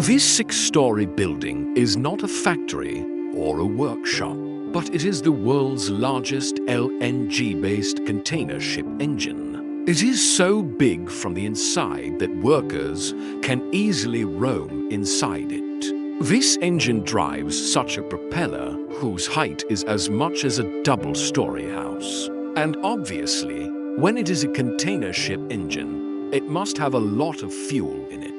This six-story building is not a factory or a workshop, but it is the world's largest LNG-based container ship engine. It is so big from the inside that workers can easily roam inside it. This engine drives such a propeller whose height is as much as a double-story house. And obviously, when it is a container ship engine, it must have a lot of fuel in it.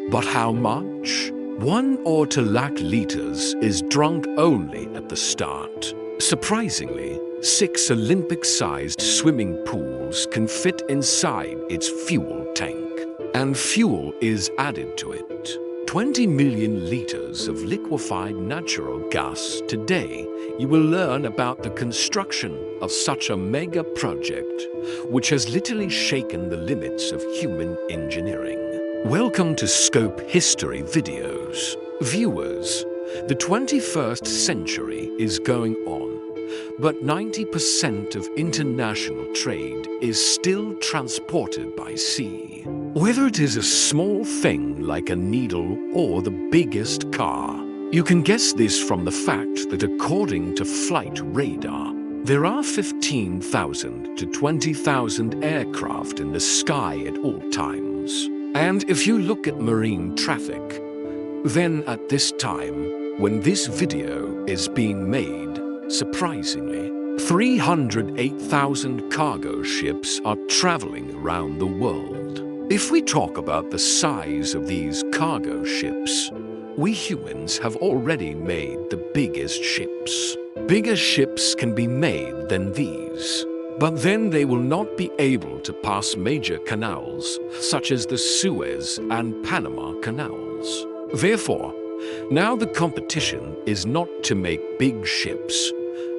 But how much? 1 or 2 lakh liters is drunk only at the start. Surprisingly, 6 Olympic-sized swimming pools can fit inside its fuel tank, and fuel is added to it. 20 million liters of liquefied natural gas. Today, you will learn about the construction of such a mega project, which has literally shaken the limits of human engineering. Welcome to Scope History Videos. Viewers, the 21st century is going on, but 90% of international trade is still transported by sea. Whether it is a small thing like a needle or the biggest car, you can guess this from the fact that according to flight radar, there are 15,000 to 20,000 aircraft in the sky at all times. And if you look at marine traffic, then at this time, when this video is being made, surprisingly, 308,000 cargo ships are traveling around the world. If we talk about the size of these cargo ships, we humans have already made the biggest ships. Bigger ships can be made than these, but then they will not be able to pass major canals such as the Suez and Panama canals. Therefore, now the competition is not to make big ships,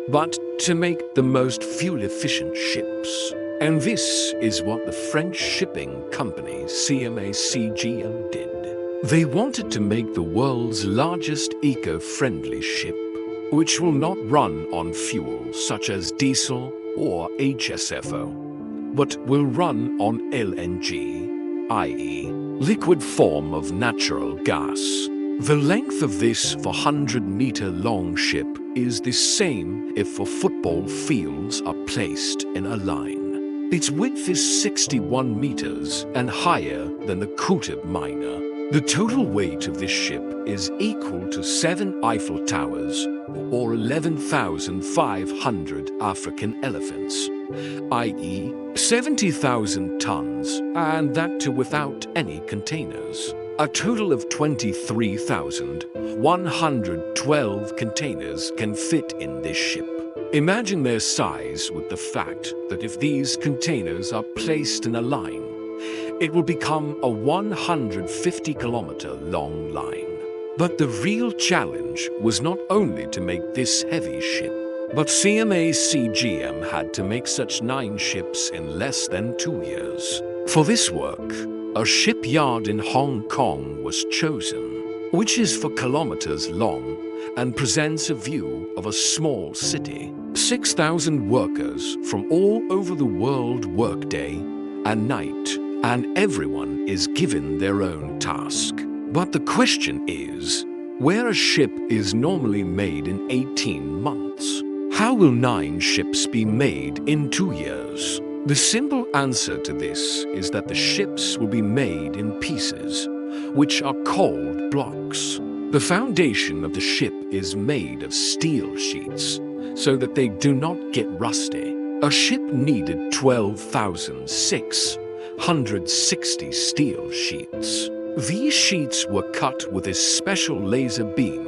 but to make the most fuel-efficient ships. And this is what the French shipping company CMA-CGM did. They wanted to make the world's largest eco-friendly ship, which will not run on fuel such as diesel or HSFO, but will run on LNG, i.e., liquid form of natural gas. The length of this 400-meter-long ship is the same if football fields are placed in a line. Its width is 61 meters and higher than the Qutb Miner. The total weight of this ship is equal to 7 Eiffel Towers or 11,500 African elephants, i.e. 70,000 tons, and that too without any containers. A total of 23,112 containers can fit in this ship. Imagine their size with the fact that if these containers are placed in a line, it will become a 150-kilometer long line. But the real challenge was not only to make this heavy ship, but CMA-CGM had to make such 9 ships in less than 2 years. For this work, a shipyard in Hong Kong was chosen, which is 4 kilometers long and presents a view of a small city. 6,000 workers from all over the world work day and night, and everyone is given their own task. But the question is, where a ship is normally made in 18 months, how will 9 ships be made in 2 years? The simple answer to this is that the ships will be made in pieces, which are called blocks. The foundation of the ship is made of steel sheets, so that they do not get rusty. A ship needed 12,660 steel sheets. These sheets were cut with a special laser beam,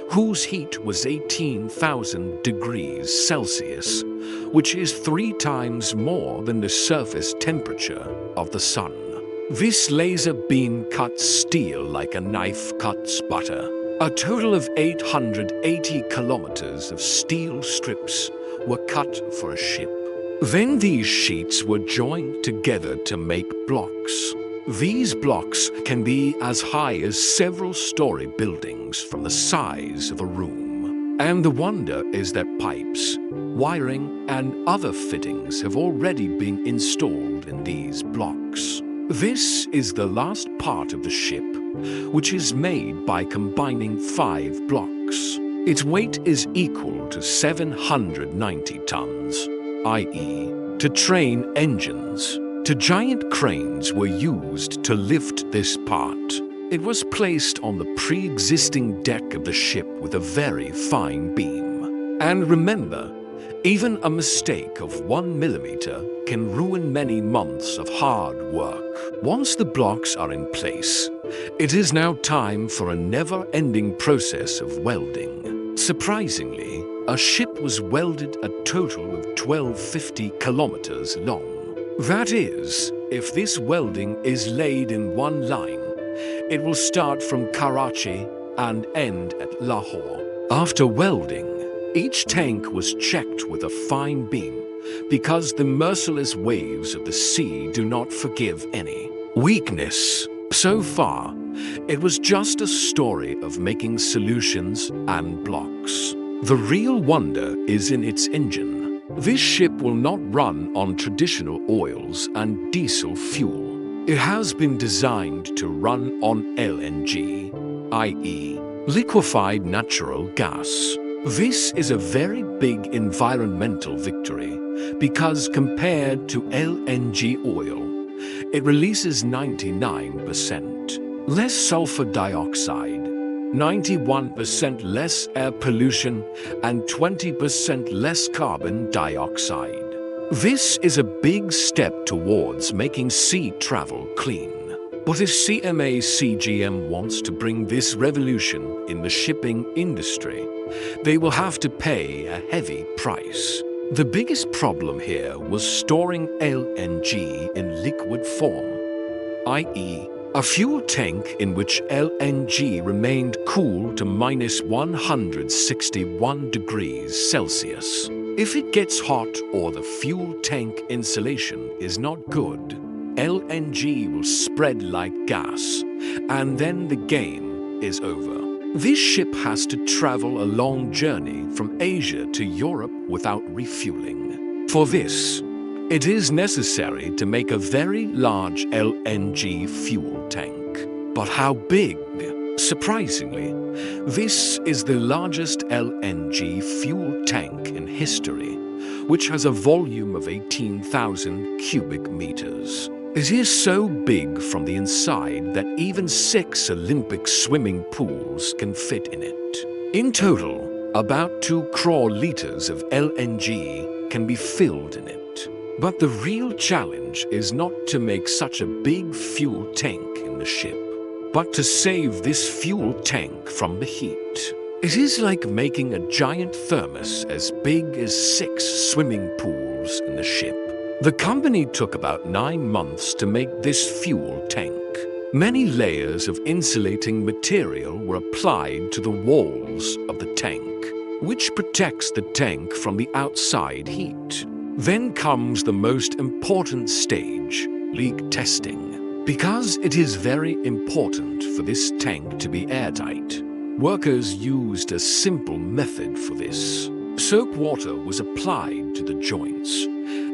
whose heat was 18,000 degrees Celsius, which is 3 times more than the surface temperature of the sun. This laser beam cuts steel like a knife cuts butter. A total of 880 kilometers of steel strips were cut for a ship. Then these sheets were joined together to make blocks. These blocks can be as high as several-story buildings from the size of a room. And the wonder is that pipes, wiring, and other fittings have already been installed in these blocks. This is the last part of the ship which is made by combining 5 blocks. Its weight is equal to 790 tons, i.e., to train engines. Two giant cranes were used to lift this part. It was placed on the pre-existing deck of the ship with a very fine beam. And remember, even a mistake of 1 millimeter can ruin many months of hard work. Once the blocks are in place, it is now time for a never-ending process of welding. Surprisingly, a ship was welded a total of 1250 kilometers long. That is, if this welding is laid in one line, it will start from Karachi and end at Lahore. After welding, each tank was checked with a fine beam because the merciless waves of the sea do not forgive any weakness. So far, it was just a story of making solutions and blocks. The real wonder is in its engine. This ship will not run on traditional oils and diesel fuel. It has been designed to run on LNG, i.e., liquefied natural gas. This is a very big environmental victory because compared to LNG oil, it releases 99% less sulfur dioxide, 91% less air pollution, and 20% less carbon dioxide. This is a big step towards making sea travel clean. But if CMA-CGM wants to bring this revolution in the shipping industry, they will have to pay a heavy price. The biggest problem here was storing LNG in liquid form, i.e., a fuel tank in which LNG remained cool to -161 degrees Celsius. If it gets hot or the fuel tank insulation is not good, LNG will spread like gas, and then the game is over. This ship has to travel a long journey from Asia to Europe without refueling. For this, it is necessary to make a very large LNG fuel tank. But how big? Surprisingly, this is the largest LNG fuel tank in history, which has a volume of 18,000 cubic meters. It is so big from the inside that even 6 Olympic swimming pools can fit in it. In total, about 2 crore liters of LNG can be filled in it. But the real challenge is not to make such a big fuel tank in the ship, but to save this fuel tank from the heat. It is like making a giant thermos as big as 6 swimming pools in the ship. The company took about 9 months to make this fuel tank. Many layers of insulating material were applied to the walls of the tank, which protects the tank from the outside heat. Then comes the most important stage, leak testing. Because it is very important for this tank to be airtight, workers used a simple method for this. Soap water was applied to the joints,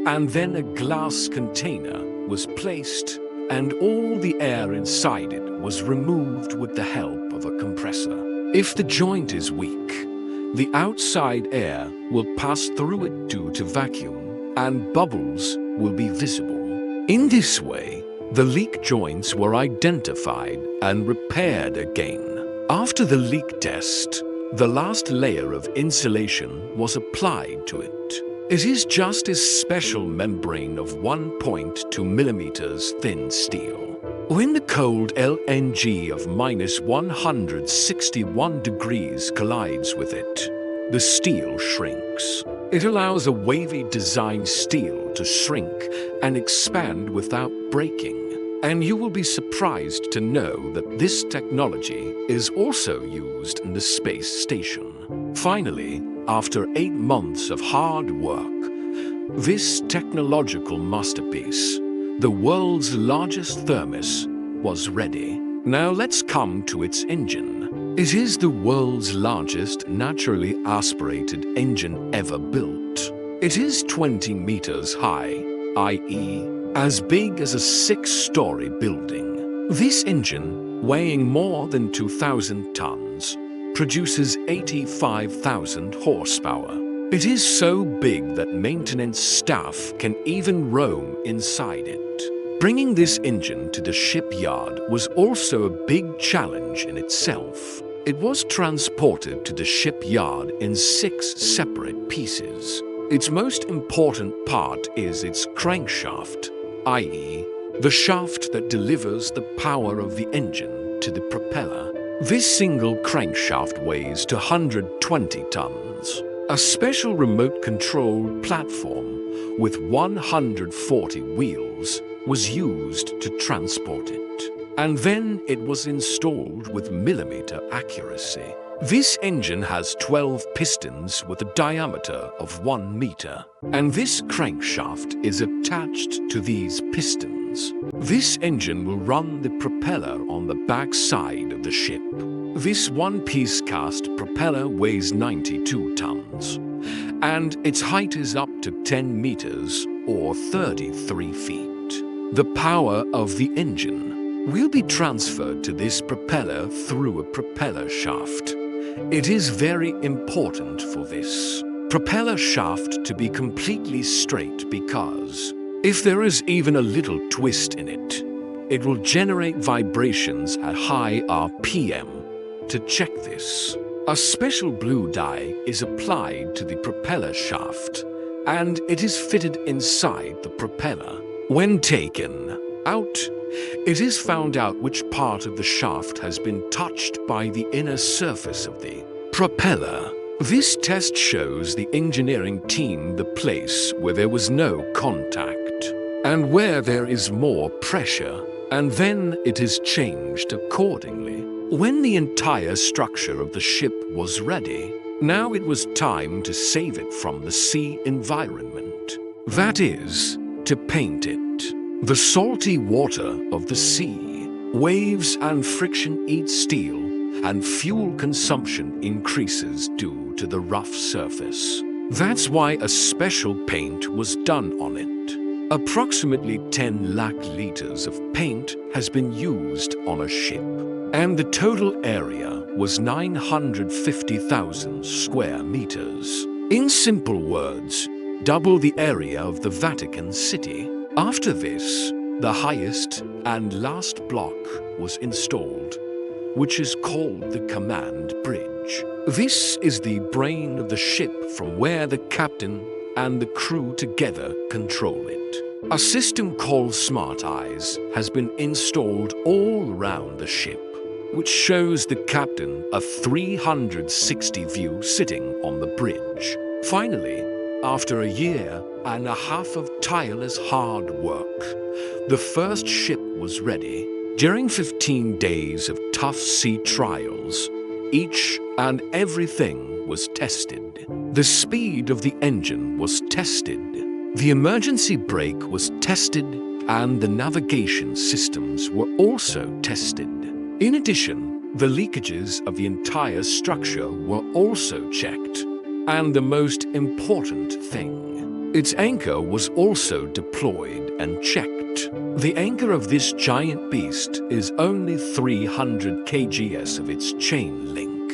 and then a glass container was placed, and all the air inside it was removed with the help of a compressor. If the joint is weak, the outside air will pass through it due to vacuum, and bubbles will be visible. In this way, the leak joints were identified and repaired again. After the leak test, the last layer of insulation was applied to it. It is just a special membrane of 1.2 millimeters thin steel. When the cold LNG of -161 degrees collides with it, the steel shrinks. It allows a wavy design steel to shrink and expand without breaking. And you will be surprised to know that this technology is also used in the space station. Finally, after 8 months of hard work, this technological masterpiece, the world's largest thermos, was ready. Now let's come to its engine. It is the world's largest naturally aspirated engine ever built. It is 20 meters high, i.e., as big as a 6-story building. This engine weighing more than 2,000 tons, produces 85,000 horsepower. It is so big that maintenance staff can even roam inside it. Bringing this engine to the shipyard was also a big challenge in itself. It was transported to the shipyard in 6 separate pieces. Its most important part is its crankshaft, i.e., the shaft that delivers the power of the engine to the propeller. This single crankshaft weighs 220 tons. A special remote-controlled platform with 140 wheels was used to transport it. And then it was installed with millimeter accuracy. This engine has 12 pistons with a diameter of 1 meter, and this crankshaft is attached to these pistons. This engine will run the propeller on the back side of the ship. This one-piece cast propeller weighs 92 tons, and its height is up to 10 meters or 33 feet. The power of the engine will be transferred to this propeller through a propeller shaft. It is very important for this propeller shaft to be completely straight because if there is even a little twist in it, it will generate vibrations at high RPM. To check this, a special blue dye is applied to the propeller shaft and it is fitted inside the propeller. When taken out, it is found out which part of the shaft has been touched by the inner surface of the propeller. This test shows the engineering team the place where there was no contact and where there is more pressure, and then it is changed accordingly. When the entire structure of the ship was ready, now it was time to save it from the sea environment. That is, to paint it. The salty water of the sea, waves and friction eat steel, and fuel consumption increases due to the rough surface. That's why a special paint was done on it. Approximately 10 lakh liters of paint has been used on a ship, and the total area was 950,000 square meters. In simple words, double the area of the Vatican City. After this, the highest and last block was installed, which is called the command bridge. This is the brain of the ship from where the captain and the crew together control it. A system called Smart Eyes has been installed all around the ship, which shows the captain a 360 view sitting on the bridge. Finally, after a year and a half of tireless hard work, the first ship was ready. During 15 days of tough sea trials, each and everything was tested. The speed of the engine was tested, the emergency brake was tested, and the navigation systems were also tested. In addition, the leakages of the entire structure were also checked. And the most important thing, its anchor was also deployed and checked. The anchor of this giant beast is only 300 kgs of its chain link,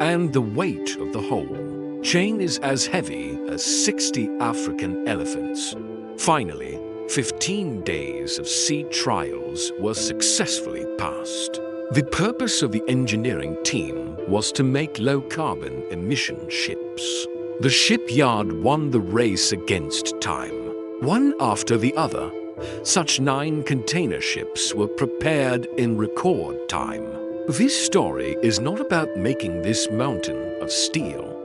and the weight of the whole chain is as heavy as 60 African elephants. Finally, 15 days of sea trials were successfully passed. The purpose of the engineering team was to make low-carbon emission ships. The shipyard won the race against time. One after the other, such 9 container ships were prepared in record time. This story is not about making this mountain of steel,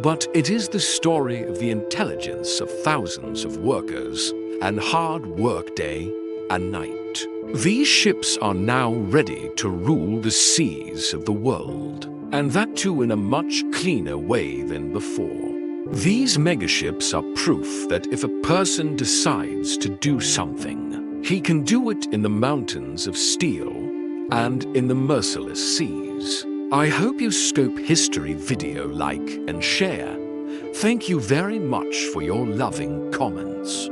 but it is the story of the intelligence of thousands of workers and hard work day and night. These ships are now ready to rule the seas of the world, and that too in a much cleaner way than before. These megaships are proof that if a person decides to do something, he can do it in the mountains of steel and in the merciless seas. I hope you Scope History video like and share. Thank you very much for your loving comments.